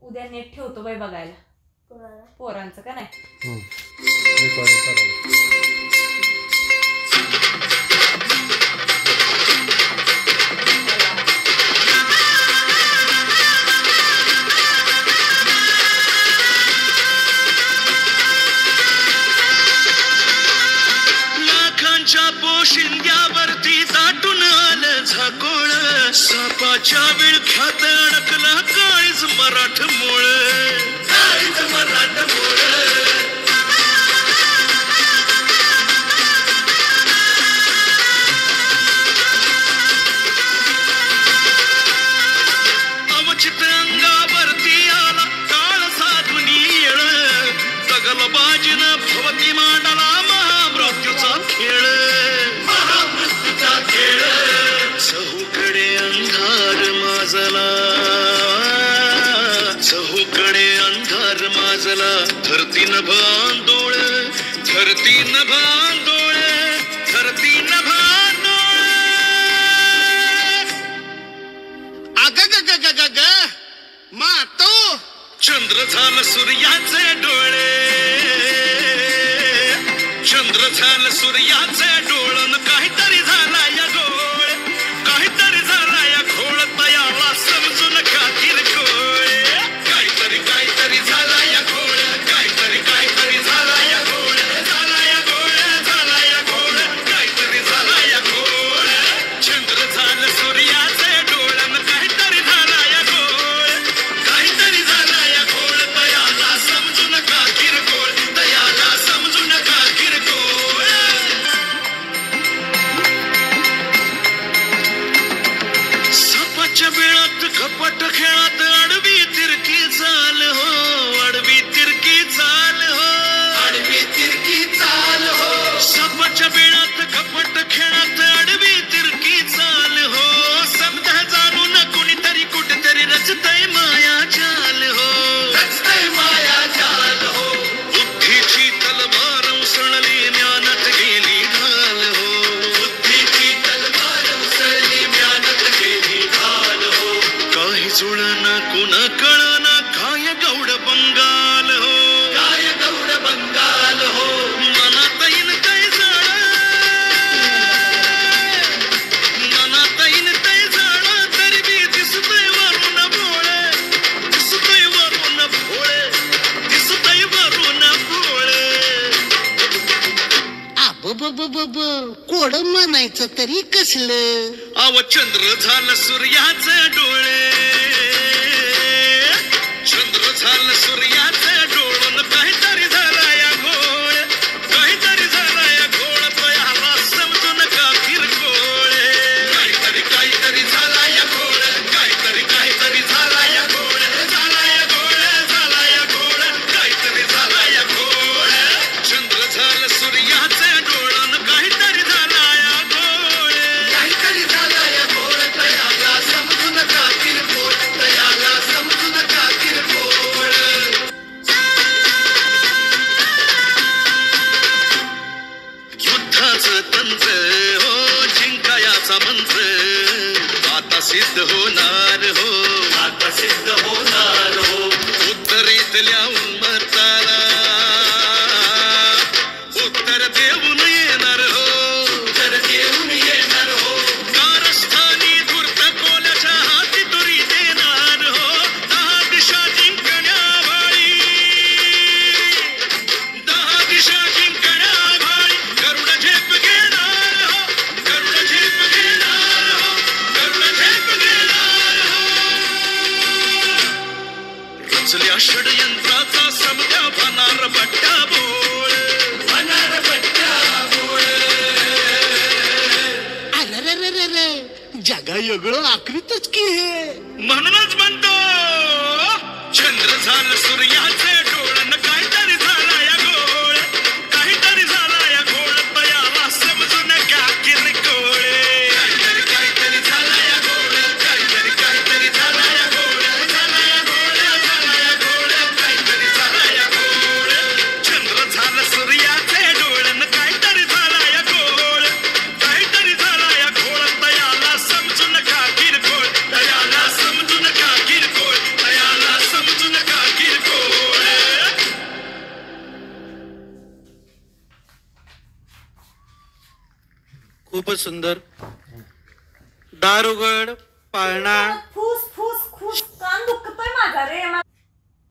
उद्या नेट ठेवतो बाई बघायला पोरांचं का नाही. लाखांच्या पोशिंद्यावरती दाटून आलं झाकोळ, सापाच्या विळख्यात अडकला काळीज मराठमोळ, काळीज मराठमोळ. अवचित अंगावरती आला काळ साधून येळ, दगलबाजीन भवती मांडला महामृत्यूचा खेळ, महामृत्यूचा खेळ. चहूकडे अंधार माजला, चहूकडे अंधार माजला, धरतीन भांडोळ, धरतीन भांडोळ, धरतीन भांडोळ. अग ग ग ग ग मातो चंद्र झालं सूर्याचे डोळे, चंद्र झालं सूर्याचे डोळन, काहीतरी झाला या गोळ, काहीतरी झाला या घोळ, तयाला समजून का किरकोळ, काहीतरी काहीतरी झाला या घोळ, काहीतरी काहीतरी झाला या घोळ, झाला या घोळ, झाला या घोळ, काहीतरी झाला या घोळ. चंद्र झालं सूर्याचे डोळन, काहीतरी झाला या घोळ, काहीतरी झाला या घोळ, तयाला समजून का किरकोळ, तयाला समजून का किरकोळ. सापाच्या बिळात कपट खेळात आडवी तिरकी चाल हो, आडवी तिरकी चाल हो, आडवी तिरकी चाल हो. सापाच्या बिळात कपट खेळात आडवी तिरकी चाल हो, समजा जाणून कुणीतरी कुठेतरी रचतय माया जाल हो, रचतय माया जाल हो. बुद्धीची तलवार उसळली ज्ञानात गेली ढाल हो, बुद्धीची तलवार उसळली ज्ञानात गेली ढाल हो. काही जुळना कुणा कळना काय गौड बंगाल हो, काय गौड बंगाल हो. मनात येईन तै जाळ, मनात येईन तै जाळ, तरी बी दिसतय वरून भोळे, दिसतय वरून भोळे, दिसतय वरून भोळे. कोड म्हणायचं तरी कसलं. अव चंद्र झालं सूर्याचे डोळे, चंद्र झालं सूर्याचे डोळून, काहीतरी झाला या घोळ, काहीतरी झाला या घोळ, तयाला समजून का किरकोळ, काहीतरी काहीतरी झाला या घोळ, काहीतरी काहीतरी झाला या घोळ, झाला या घोळ, झाला या घोळ, काहीतरी झाला या घोळ. चंद्र झालं सूर्याचे डोळून, काहीतरी झाला या घोळ, काहीतरी झाला या घोळ, तयाला समजून का किरकोळ, तयाला समजून का किरकोळ. युद्धाचं तंत्र हो, जिंकायाचा मंत्र, आता सिद्ध होणार हो, आता सिद्ध होणार हो. उत्तरेतल्या उन्मत्ताला उत्तर देऊन येणार हो, उत्तर देऊन येणार हो. कारस्थानी धूर्त कोल्याच्या हाती तुरी देणार हो, 10 दिशा जिंकण्यावाळी, 10 दिशा जिंकण्यावाळी, गरुड झेप घेणार हो, गरुड झेप घेणार हो, गरुड झेप घेणार हो. रचल्या षडयंत्राचा समजा भनार बट्टा बोळ, भनार बट्टा बोळ. अरे जगा वेगळं आकृतच की हे. म्हणूनच म्हणतो चंद्र झालं सूर्याचे डोळन, काहीतरी झाला या घोळ, काहीतरी झाला या घोळ, तयाला समजून का किरकोळ, काहीतरी काहीतरी झाला या घोळ, काहीतरी काहीतरी झाला या घोळ, झाला या घोळ, झाला या घोळ, काहीतरी झाला या घोळ. चंद्र झालं सूर्याचे डोळन, काहीतरी झाला या घोळ, काहीतरी झाला या घोळ, तयाला समजून का किरकोळ, तयाला समजून का किरकोळ, तयाला समजून खूपच सुंदर. दार उघड पाळणा. फूस फूस फूस कान दुखतोय माझा रे